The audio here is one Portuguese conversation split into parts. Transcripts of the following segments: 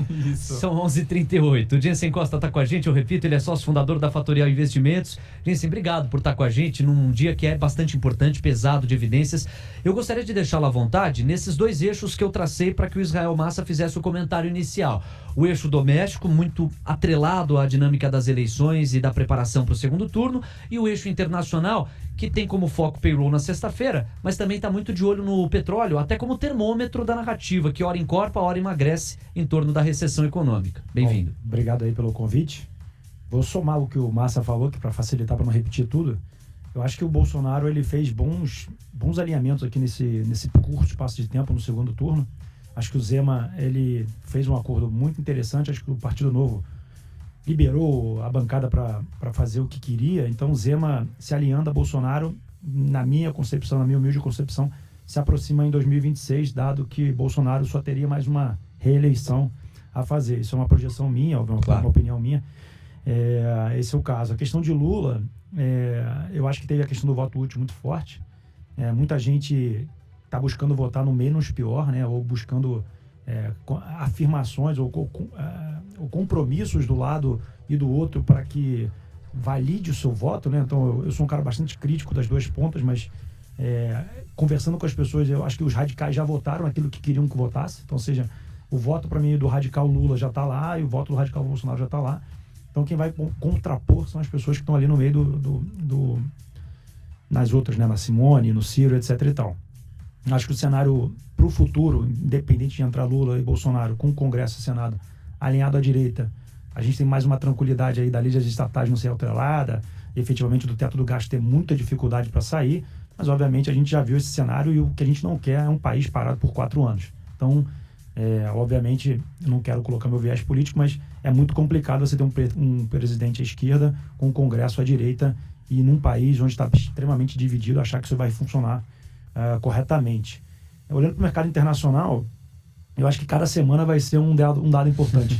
Isso. São 11h38. O Jensen Costa está com a gente, eu repito, ele é sócio fundador da Fatorial Investimentos. Jensen, obrigado por estar com a gente num dia que é bastante importante, pesado de evidências. Eu gostaria de deixá-lo à vontade nesses dois eixos que eu tracei para que o Israel Massa fizesse o comentário inicial. O eixo doméstico, muito atrelado à dinâmica das eleições e da preparação para o segundo turno, e o eixo internacional, que tem como foco payroll na sexta-feira, mas também está muito de olho no petróleo, até como termômetro da narrativa, que hora encorpa, hora emagrece em torno da recessão econômica. Bem-vindo. Bom, obrigado aí pelo convite. Vou somar o que o Massa falou, que para facilitar, para não repetir tudo, eu acho que o Bolsonaro ele fez bons alinhamentos aqui nesse curto espaço de tempo no segundo turno. Acho que o Zema ele fez um acordo muito interessante, acho que o Partido Novo liberou a bancada para fazer o que queria. Então, Zema se alinhando a Bolsonaro, na minha concepção, na minha humilde concepção, se aproxima em 2026, dado que Bolsonaro só teria mais uma reeleição a fazer. Isso é uma projeção minha, uma opinião minha. Esse é o caso. A questão de Lula, eu acho que teve a questão do voto útil muito forte. Muita gente está buscando votar no menos pior, né? Ou buscando afirmações ou compromissos do lado e do outro para que valide o seu voto, né? Então eu sou um cara bastante crítico das duas pontas, mas conversando com as pessoas, eu acho que os radicais já votaram aquilo que queriam que votasse. Então, ou seja, o voto para mim do radical Lula já está lá e o voto do radical Bolsonaro já está lá. Então quem vai contrapor são as pessoas que estão ali no meio nas outras, né? Na Simone, no Ciro, etc e tal. Acho que o cenário para o futuro, independente de entrar Lula e Bolsonaro com o Congresso e Senado alinhado à direita, a gente tem mais uma tranquilidade aí da lei das estatais não ser alterada, efetivamente do teto do gasto ter muita dificuldade para sair, mas obviamente a gente já viu esse cenário e o que a gente não quer é um país parado por 4 anos. Então, obviamente, eu não quero colocar meu viés político, mas é muito complicado você ter um presidente à esquerda com o Congresso à direita e num país onde está extremamente dividido, achar que isso vai funcionar corretamente. Olhando para o mercado internacional, eu acho que cada semana vai ser um dado importante.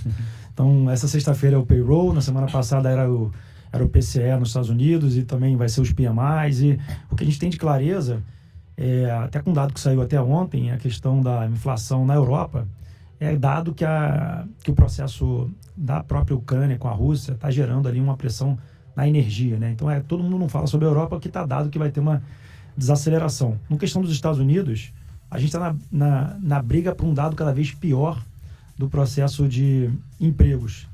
Então, essa sexta-feira é o payroll, na semana passada era o PCE nos Estados Unidos e também vai ser os PMIs. E o que a gente tem de clareza, até com um dado que saiu até ontem, a questão da inflação na Europa, dado que o processo da própria Ucrânia com a Rússia está gerando ali uma pressão na energia, né? Então, todo mundo não fala sobre a Europa, que está dado que vai ter uma desaceleração. No questão dos Estados Unidos, a gente está na briga por um dado cada vez pior do processo de empregos.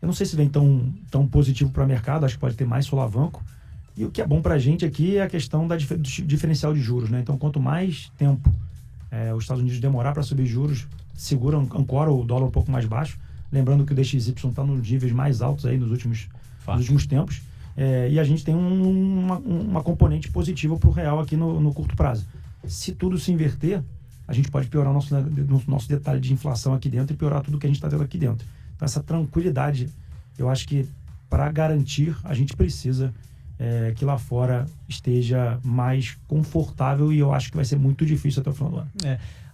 Eu não sei se vem tão positivo para o mercado, acho que pode ter mais solavanco. E o que é bom para a gente aqui é a questão do diferencial de juros, né? Então, quanto mais tempo os Estados Unidos demorar para subir juros, ancora o dólar um pouco mais baixo. Lembrando que o DXY está nos níveis mais altos aí nos últimos tempos. E a gente tem uma componente positiva para o real aqui no curto prazo. Se tudo se inverter, a gente pode piorar o nosso detalhe de inflação aqui dentro e piorar tudo que a gente está tendo aqui dentro. Então, essa tranquilidade, eu acho que para garantir, a gente precisa que lá fora esteja mais confortável e eu acho que vai ser muito difícil até o final do ano.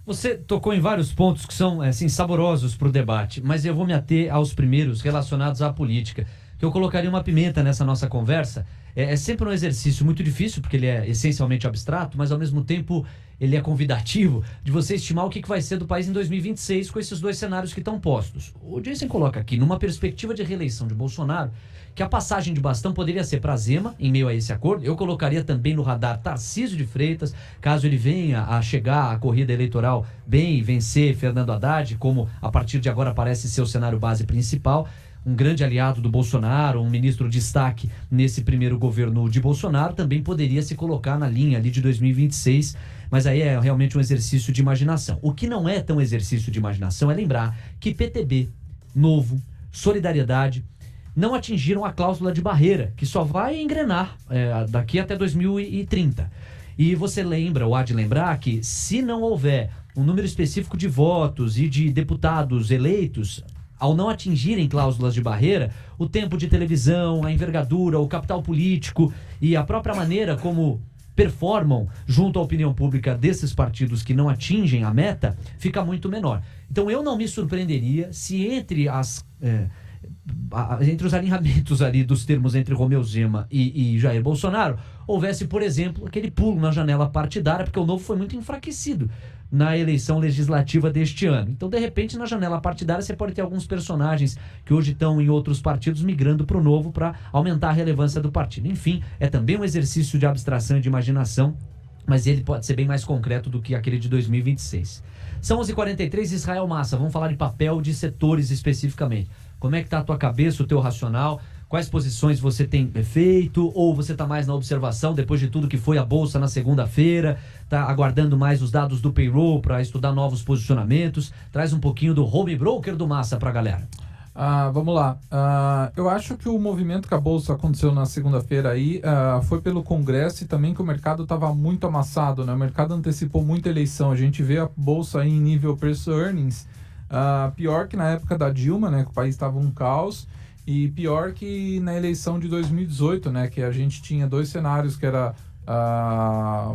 Você tocou em vários pontos que são assim, saborosos para o debate, mas eu vou me ater aos primeiros relacionados à política, que eu colocaria uma pimenta nessa nossa conversa. É sempre um exercício muito difícil, porque ele é essencialmente abstrato, mas ao mesmo tempo ele é convidativo de você estimar o que vai ser do país em 2026 com esses dois cenários que estão postos. O Jensen coloca aqui, numa perspectiva de reeleição de Bolsonaro, que a passagem de bastão poderia ser para Zema, em meio a esse acordo. Eu colocaria também no radar Tarcísio de Freitas, caso ele venha a chegar à corrida eleitoral bem e vencer Fernando Haddad, como a partir de agora parece ser o cenário base principal. Um grande aliado do Bolsonaro, um ministro de destaque nesse primeiro governo de Bolsonaro, também poderia se colocar na linha ali de 2026, mas aí é realmente um exercício de imaginação. O que não é tão exercício de imaginação é lembrar que PTB, Novo, Solidariedade não atingiram a cláusula de barreira, que só vai engrenar daqui até 2030. E você lembra, ou há de lembrar, que se não houver um número específico de votos e de deputados eleitos, ao não atingirem cláusulas de barreira, o tempo de televisão, a envergadura, o capital político e a própria maneira como performam junto à opinião pública desses partidos que não atingem a meta, fica muito menor. Então eu não me surpreenderia se entre os alinhamentos ali dos termos entre Romeu Zema e Jair Bolsonaro, houvesse, por exemplo, aquele pulo na janela partidária, porque o Novo foi muito enfraquecido na eleição legislativa deste ano. Então, de repente, na janela partidária, você pode ter alguns personagens que hoje estão em outros partidos migrando para o Novo para aumentar a relevância do partido. Enfim, é também um exercício de abstração e de imaginação, mas ele pode ser bem mais concreto do que aquele de 2026. São 11h43, Israel Massa, vamos falar de papel de setores especificamente. Como é que está a tua cabeça, o teu racional? Quais posições você tem feito? Ou você está mais na observação, depois de tudo que foi a Bolsa na segunda-feira? Está aguardando mais os dados do payroll para estudar novos posicionamentos? Traz um pouquinho do home broker do Massa para a galera. Vamos lá. Eu acho que o movimento que a Bolsa aconteceu na segunda-feira aí foi pelo Congresso e também que o mercado estava muito amassado, né? O mercado antecipou muita eleição. A gente vê a Bolsa aí em nível preço earnings pior que na época da Dilma, né? Que o país estava um caos. E pior que na eleição de 2018, né? Que a gente tinha dois cenários, que era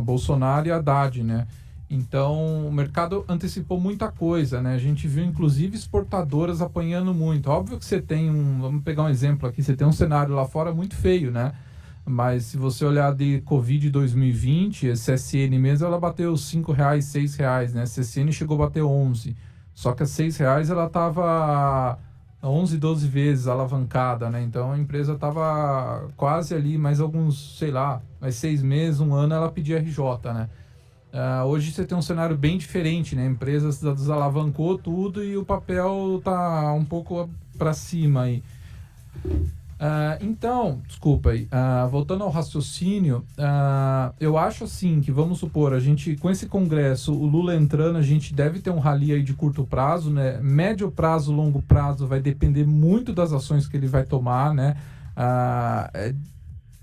Bolsonaro e Haddad, né? Então, o mercado antecipou muita coisa, né? A gente viu, inclusive, exportadoras apanhando muito. Óbvio que você tem vamos pegar um exemplo aqui, você tem um cenário lá fora muito feio, né? Mas se você olhar de Covid 2020, a CSN mesmo, ela bateu R$5, R$6, né? A CSN chegou a bater 11. Só que a R$6 ela estava 11, 12 vezes alavancada, né? Então a empresa estava quase ali, mais alguns, sei lá, mais 6 meses, um ano, ela pedia RJ, né? Hoje você tem um cenário bem diferente, né? A empresa desalavancou tudo e o papel tá um pouco para cima aí. Então, desculpa aí, voltando ao raciocínio, eu acho assim que, vamos supor, a gente, com esse congresso, o Lula entrando, a gente deve ter um rally aí de curto prazo, né? Médio prazo, longo prazo, vai depender muito das ações que ele vai tomar, né? É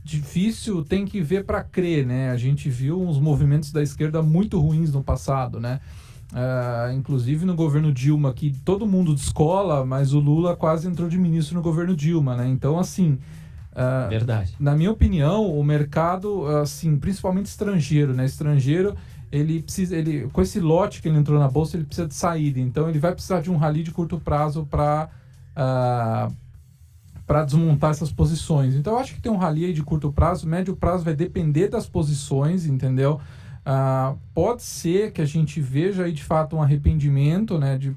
difícil, tem que ver para crer, né? A gente viu uns movimentos da esquerda muito ruins no passado, né? Inclusive no governo Dilma, que todo mundo descola, mas o Lula quase entrou de ministro no governo Dilma, né? Então, assim, verdade. Na minha opinião, o mercado, assim, principalmente estrangeiro, né? Estrangeiro, ele precisa, com esse lote que ele entrou na bolsa, ele precisa de saída. Então, ele vai precisar de um rally de curto prazo para desmontar essas posições. Então, eu acho que tem um rally aí de curto prazo, médio prazo vai depender das posições, entendeu? Pode ser que a gente veja aí de fato um arrependimento, né, de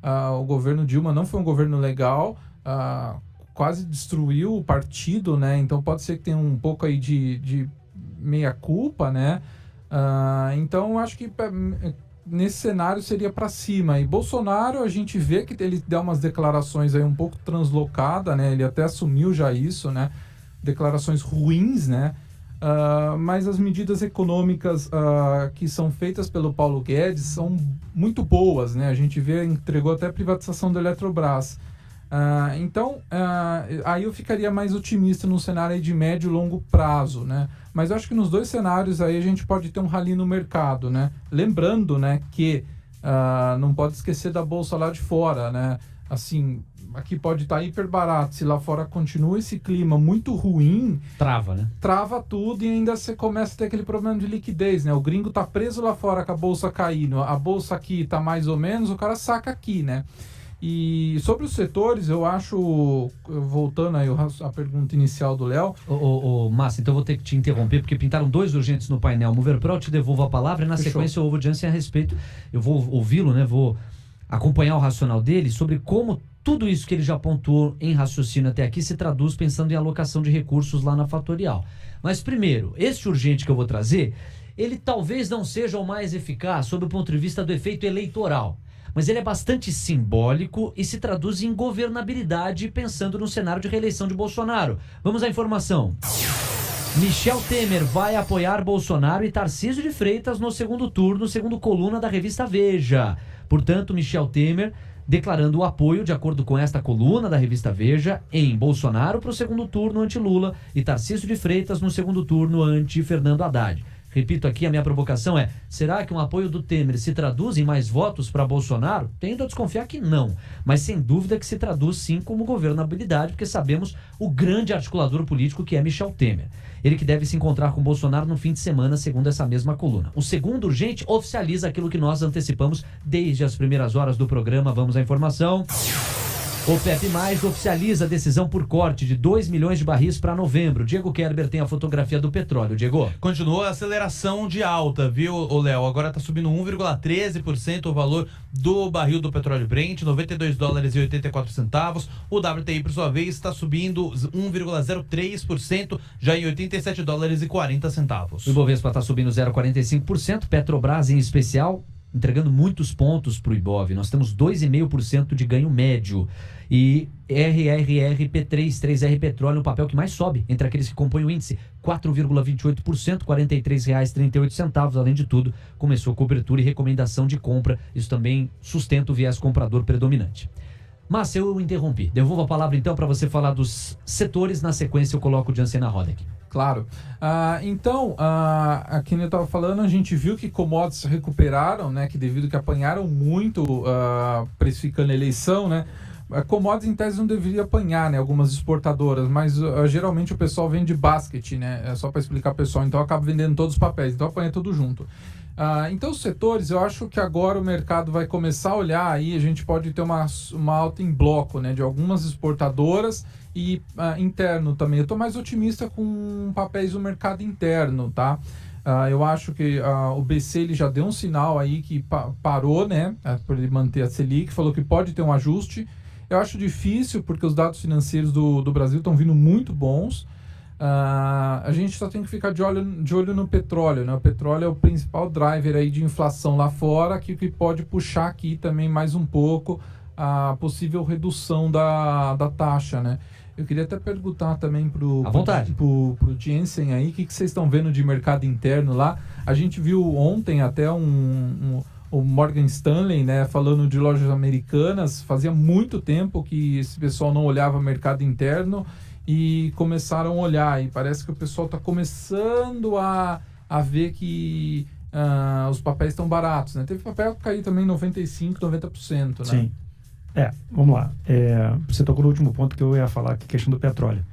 o governo Dilma não foi um governo legal, quase destruiu o partido, né, então pode ser que tenha um pouco aí de meia-culpa, né, então eu acho que nesse cenário seria para cima. E Bolsonaro, a gente vê que ele deu umas declarações aí um pouco translocada, né, ele até assumiu já isso, né, declarações ruins, né. Mas as medidas econômicas que são feitas pelo Paulo Guedes são muito boas, né? A gente vê, entregou até a privatização da Eletrobras. Então, aí eu ficaria mais otimista num cenário aí de médio e longo prazo, né? Mas eu acho que nos dois cenários aí a gente pode ter um rally no mercado, né? Lembrando, né, que não pode esquecer da bolsa lá de fora, né? Assim, aqui pode estar hiper barato, se lá fora continua esse clima muito ruim... Trava, né? Trava tudo e ainda você começa a ter aquele problema de liquidez, né? O gringo tá preso lá fora com a bolsa caindo, a bolsa aqui tá mais ou menos, o cara saca aqui, né? E sobre os setores, eu acho, voltando aí a pergunta inicial do Léo... Massa, então eu vou ter que te interromper, porque pintaram dois urgentes no painel. Mover Pro, eu te devolvo a palavra e na sequência eu ouvo o Jansen a respeito. Eu vou ouvi-lo, né? Vou acompanhar o racional dele sobre como tudo isso que ele já pontuou em raciocínio até aqui se traduz pensando em alocação de recursos lá na Fatorial. Mas primeiro, este urgente que eu vou trazer, ele talvez não seja o mais eficaz sob o ponto de vista do efeito eleitoral, mas ele é bastante simbólico e se traduz em governabilidade pensando no cenário de reeleição de Bolsonaro. Vamos à informação. Michel Temer vai apoiar Bolsonaro e Tarcísio de Freitas no segundo turno, segundo coluna da revista Veja. Portanto, Michel Temer declarando o apoio, de acordo com esta coluna da revista Veja, em Bolsonaro para o segundo turno anti-Lula e Tarcísio de Freitas no segundo turno anti-Fernando Haddad. Repito aqui, a minha provocação é, será que um apoio do Temer se traduz em mais votos para Bolsonaro? Tendo a desconfiar que não, mas sem dúvida que se traduz sim como governabilidade, porque sabemos o grande articulador político que é Michel Temer. Ele que deve se encontrar com Bolsonaro no fim de semana, segundo essa mesma coluna. O segundo urgente oficializa aquilo que nós antecipamos desde as primeiras horas do programa. Vamos à informação. OPEP+, oficializa a decisão por corte de 2 milhões de barris para novembro. Diego Kerber tem a fotografia do petróleo. Diego. Continua a aceleração de alta, viu, Léo? Agora está subindo 1,13% o valor do barril do petróleo Brent, $92,84. O WTI, por sua vez, está subindo 1,03%, já em $87,40. O Ibovespa está subindo 0,45%. Petrobras, em especial, entregando muitos pontos para o Ibov. Nós temos 2,5% de ganho médio. E RRRP3, 3R Petróleo, o papel que mais sobe entre aqueles que compõem o índice, 4,28%, R$ 43,38. Além de tudo, começou cobertura e recomendação de compra. Isso também sustenta o viés comprador predominante. Mas eu interrompi. Devolvo a palavra então para você falar dos setores. Na sequência eu coloco o Jansen na roda aqui. Claro. Então, aqui eu estava falando, a gente viu que commodities recuperaram, né? Que devido que apanharam muito precificando a eleição, né? Commodities em tese não deveria apanhar, né? Algumas exportadoras, mas geralmente o pessoal vende basket, né? É só para explicar pro pessoal. Então acaba vendendo todos os papéis, então apanha tudo junto. Então os setores, eu acho que agora o mercado vai começar a olhar aí, a gente pode ter uma alta em bloco, né? De algumas exportadoras e interno também. Eu estou mais otimista com papéis do mercado interno, tá? Eu acho que o BC ele já deu um sinal aí que parou, né? Por ele manter a Selic, falou que pode ter um ajuste. Eu acho difícil porque os dados financeiros do Brasil estão vindo muito bons. A gente só tem que ficar de olho no petróleo, né? O petróleo é o principal driver aí de inflação lá fora, que pode puxar aqui também mais um pouco a possível redução da taxa, né? Eu queria até perguntar também pro Jensen aí, o que vocês estão vendo de mercado interno lá? A gente viu ontem até o Morgan Stanley, né, falando de lojas americanas. Fazia muito tempo que esse pessoal não olhava mercado interno e começaram a olhar. E parece que o pessoal está começando a ver que os papéis estão baratos, né? Teve papel que caiu também 95%, 90%, né? Sim. Vamos lá. Você tocou no último ponto que eu ia falar, que é a questão do petróleo.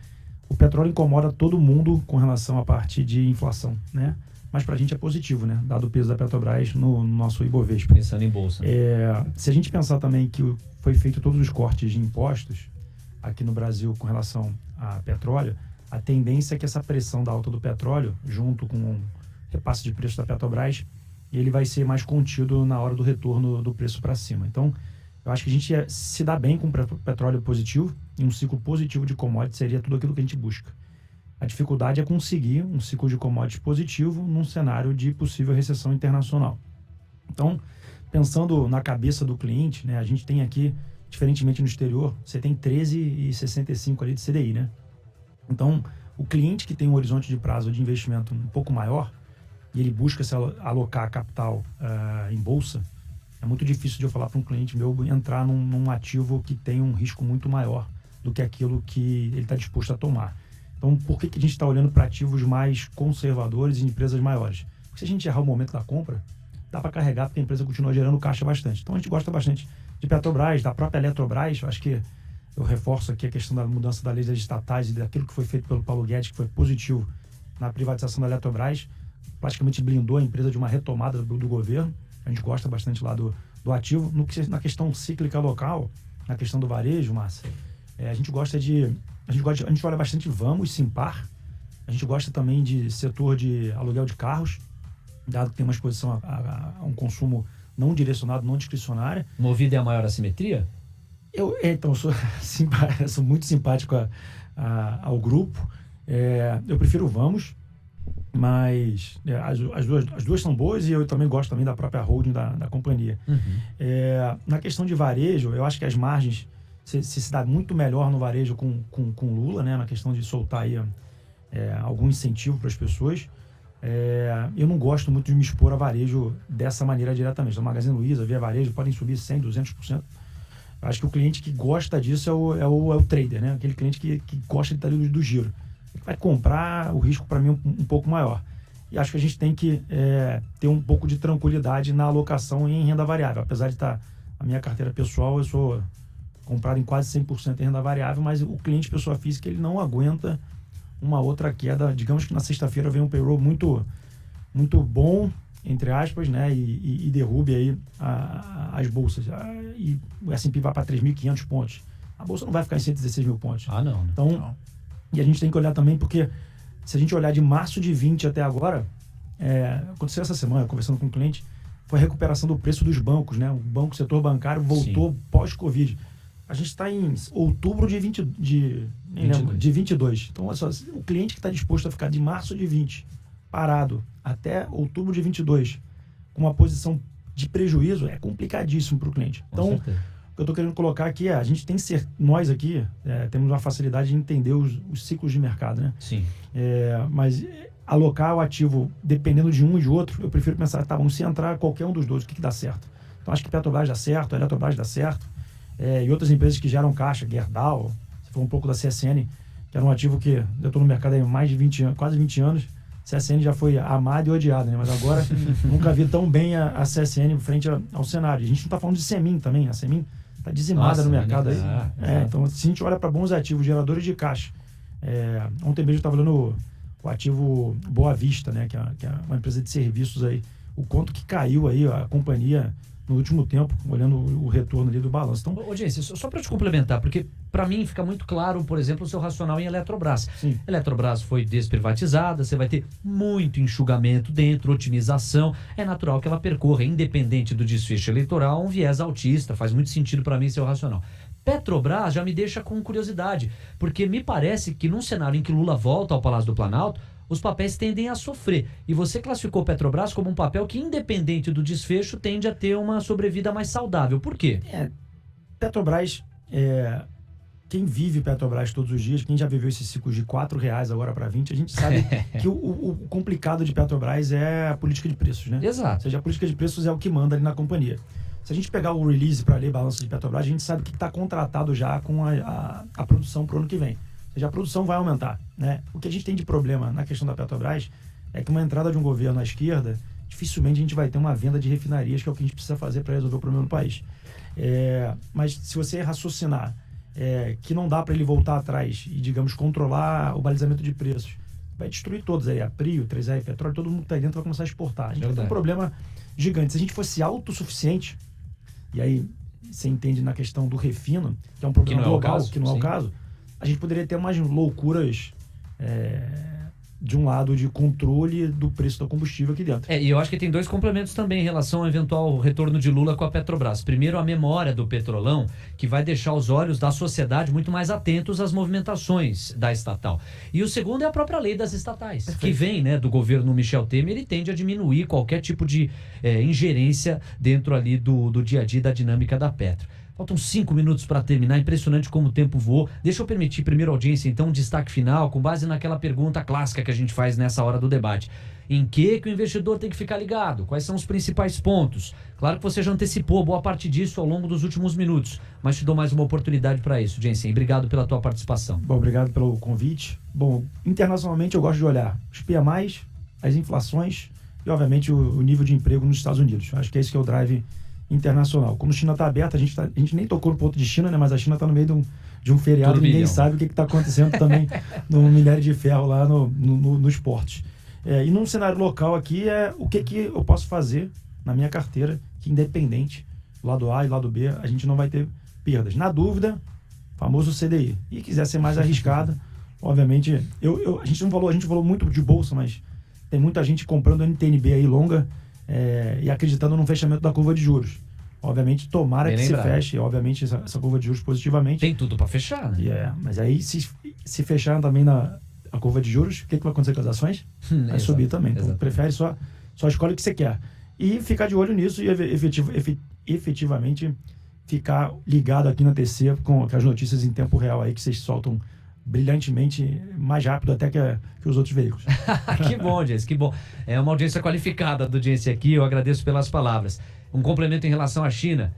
O petróleo incomoda todo mundo com relação à parte de inflação, né? Mas para a gente é positivo, né? Dado o peso da Petrobras no nosso Ibovespa. Pensando em bolsa. Se a gente pensar também que foi feito todos os cortes de impostos aqui no Brasil com relação a petróleo, a tendência é que essa pressão da alta do petróleo, junto com o repasse de preço da Petrobras, ele vai ser mais contido na hora do retorno do preço para cima. Então, eu acho que a gente se dá bem com petróleo positivo, e um ciclo positivo de commodities seria tudo aquilo que a gente busca. A dificuldade é conseguir um ciclo de commodities positivo num cenário de possível recessão internacional. Então, pensando na cabeça do cliente, né, a gente tem aqui, diferentemente no exterior, você tem 13,65 ali de CDI, né? Então, o cliente que tem um horizonte de prazo de investimento um pouco maior, e ele busca se alocar capital em bolsa, é muito difícil de eu falar para um cliente meu entrar num ativo que tem um risco muito maior do que aquilo que ele está disposto a tomar. Então, por que a gente está olhando para ativos mais conservadores e empresas maiores? Porque se a gente errar o momento da compra, dá para carregar, porque a empresa continua gerando caixa bastante. Então, a gente gosta bastante de Petrobras, da própria Eletrobras. Eu acho que eu reforço aqui a questão da mudança da lei das estatais e daquilo que foi feito pelo Paulo Guedes, que foi positivo na privatização da Eletrobras. Praticamente blindou a empresa de uma retomada do governo. A gente gosta bastante lá do ativo. Na questão cíclica local, na questão do varejo, Márcia, a gente olha bastante Vamos, Simpar. A gente gosta também de setor de aluguel de carros, dado que tem uma exposição a um consumo não direcionado, não discricionário. Movida é a maior assimetria? Eu sou muito simpático ao grupo. Eu prefiro o Vamos, mas as duas são boas, e eu também gosto também da própria holding da companhia. Uhum. Na questão de varejo, eu acho que as margens se dá muito melhor no varejo com Lula, né? Na questão de soltar aí algum incentivo para as pessoas. Eu não gosto muito de me expor a varejo dessa maneira diretamente. A Magazine Luiza, Via Varejo, podem subir 100%, 200%. Eu acho que o cliente que gosta disso é o trader, né? Aquele cliente que gosta de estar ali do giro. Ele vai comprar, o risco para mim é um pouco maior. E acho que a gente tem que ter um pouco de tranquilidade na alocação em renda variável. Apesar de estar a minha carteira pessoal, eu sou comprado em quase 100% em renda variável, mas o cliente, pessoa física, ele não aguenta uma outra queda. Digamos que na sexta-feira vem um payroll muito, muito bom, entre aspas, né? E derrube aí as bolsas. E o S&P vai para 3.500 pontos. a Bolsa não vai ficar em 116 mil pontos. Ah, não. Então, Não. e a gente tem que olhar também, porque se a gente olhar de março de 20 até agora, aconteceu essa semana, conversando com um cliente, foi a recuperação do preço dos bancos, né? O setor bancário voltou pós-Covid. A gente está em outubro de 22. Então, olha só, o cliente que está disposto a ficar de março de 20 parado até outubro de 22 com uma posição de prejuízo é complicadíssimo para o cliente. Então, o que eu estou querendo colocar aqui a gente tem que ser, nós aqui temos uma facilidade de entender os ciclos de mercado, né? Sim. Mas alocar o ativo dependendo de um e de outro, eu prefiro pensar, tá, vamos se entrar qualquer um dos dois, o que dá certo? Então, acho que Petrobras dá certo, a Eletrobras dá certo, e outras empresas que geram caixa, Gerdau, você falou um pouco da CSN, que era um ativo que eu estou no mercado há mais de 20 anos, quase 20 anos, CSN já foi amada e odiada, né? Mas agora nunca vi tão bem a CSN frente ao cenário. A gente não está falando de Semin também, a Semin está dizimada no mercado aí. Então, se a gente olha para bons ativos, geradores de caixa, ontem mesmo eu estava olhando o ativo Boa Vista, né? Que é uma empresa de serviços aí, o quanto que caiu aí a companhia no último tempo, olhando o retorno ali do balanço. Então, Audiência, só para te complementar, porque para mim fica muito claro, por exemplo, o seu racional em Eletrobras. Sim. Eletrobras foi desprivatizada, você vai ter muito enxugamento dentro, otimização. É natural que ela percorra, independente do desfecho eleitoral, um viés altista. Faz muito sentido para mim seu racional. Petrobras já me deixa com curiosidade, porque me parece que num cenário em que Lula volta ao Palácio do Planalto, os papéis tendem a sofrer. E você classificou Petrobras como um papel que, independente do desfecho, tende a ter uma sobrevida mais saudável. Por quê? Petrobras, quem vive Petrobras todos os dias, quem já viveu esses ciclos de R$4 agora para 20, a gente sabe que o complicado de Petrobras é a política de preços, né? Exato. Ou seja, a política de preços é o que manda ali na companhia. Se a gente pegar o release para ler balanço de Petrobras, a gente sabe que está contratado já com a produção para o ano que vem. Ou seja, a produção vai aumentar, né? O que a gente tem de problema na questão da Petrobras é que uma entrada de um governo à esquerda, dificilmente a gente vai ter uma venda de refinarias, que é o que a gente precisa fazer para resolver o problema do país. Mas se você raciocinar que não dá para ele voltar atrás e, digamos, controlar o balizamento de preços, vai destruir todos aí, a Prio, 3R Petróleo, todo mundo que está aí dentro vai começar a exportar. A gente vai ter um problema gigante. Se a gente fosse autossuficiente, e aí você entende na questão do refino, que é um problema global, que não é o caso, a gente poderia ter umas loucuras de um lado de controle do preço do combustível aqui dentro. E eu acho que tem dois complementos também em relação ao eventual retorno de Lula com a Petrobras. Primeiro, a memória do Petrolão, que vai deixar os olhos da sociedade muito mais atentos às movimentações da estatal. E o segundo é a própria lei das estatais, que vem, né, do governo Michel Temer e tende a diminuir qualquer tipo de ingerência dentro ali do dia a dia da dinâmica da Petro. Faltam 5 minutos para terminar, impressionante como o tempo voou. Deixa eu permitir, primeiro audiência, então, um destaque final, com base naquela pergunta clássica que a gente faz nessa hora do debate. Em que o investidor tem que ficar ligado? Quais são os principais pontos? Claro que você já antecipou boa parte disso ao longo dos últimos minutos, mas te dou mais uma oportunidade para isso, Jensen. Obrigado pela tua participação. Bom, obrigado pelo convite. Bom, internacionalmente eu gosto de olhar os PMIs, as inflações e, obviamente, o nível de emprego nos Estados Unidos. Acho que é isso que é o drive internacional. Como a China está aberta, a gente nem tocou no ponto de China, né? Mas a China está no meio de um feriado, ninguém sabe o que está acontecendo também no minério de ferro lá nos portos. E num cenário local aqui, o que eu posso fazer na minha carteira, que independente, lado A e lado B, a gente não vai ter perdas. Na dúvida, famoso CDI. E quiser ser mais arriscado, obviamente, a gente falou muito de bolsa, mas tem muita gente comprando NTNB aí longa, e acreditando no fechamento da curva de juros. Obviamente, tomara que se feche, obviamente, essa curva de juros positivamente. Tem tudo para fechar, né? Mas aí, se fechar também a curva de juros, o que vai acontecer com as ações? Vai subir também. Então, prefere só escolhe o que você quer. E ficar de olho nisso e efetivamente ficar ligado aqui na TC com as notícias em tempo real aí que vocês soltam brilhantemente, mais rápido até que os outros veículos. Que bom, Jess, que bom. É uma audiência qualificada da audiência aqui, eu agradeço pelas palavras. Um complemento em relação à China.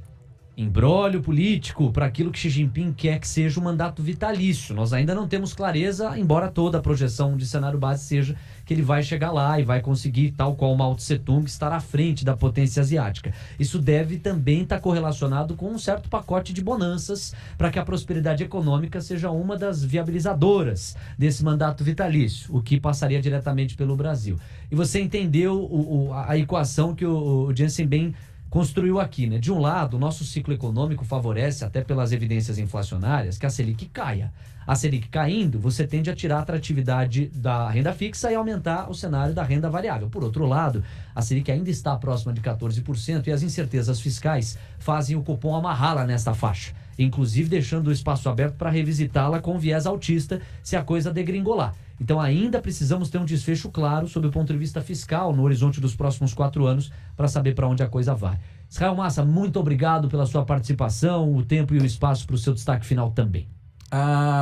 Imbróglio político para aquilo que Xi Jinping quer que seja um mandato vitalício. Nós ainda não temos clareza, embora toda a projeção de cenário base seja que ele vai chegar lá e vai conseguir, tal qual Mao Tse Tung, estar à frente da potência asiática. Isso deve também estar correlacionado com um certo pacote de bonanças para que a prosperidade econômica seja uma das viabilizadoras desse mandato vitalício, o que passaria diretamente pelo Brasil. E você entendeu a equação que o Jensen bem construiu aqui, né? De um lado, o nosso ciclo econômico favorece, até pelas evidências inflacionárias, que a Selic caia. A Selic caindo, você tende a tirar a atratividade da renda fixa e aumentar o cenário da renda variável. Por outro lado, a Selic ainda está próxima de 14% e as incertezas fiscais fazem o cupom amarrá-la nesta faixa, inclusive deixando o espaço aberto para revisitá-la com viés altista se a coisa degringolar. Então ainda precisamos ter um desfecho claro sob o ponto de vista fiscal no horizonte dos próximos 4 anos para saber para onde a coisa vai. Israel Massa, muito obrigado pela sua participação, o tempo e o espaço para o seu destaque final também.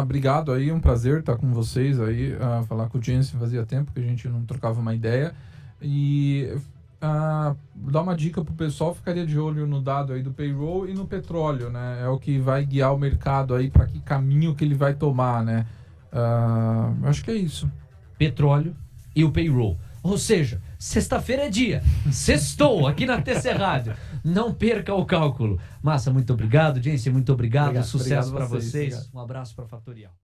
Obrigado aí, um prazer estar com vocês aí, falar com o Jensen, fazia tempo que a gente não trocava uma ideia. E dar uma dica pro pessoal, ficaria de olho no dado aí do payroll e no petróleo, né? É o que vai guiar o mercado aí para que caminho que ele vai tomar, né? Acho que é isso. Petróleo e o payroll. Ou seja, sexta-feira é dia. Sextou aqui na TC Rádio. Não perca o cálculo. Massa, muito obrigado. Jensen, muito obrigado. Sucesso para vocês. Um abraço para Fatorial.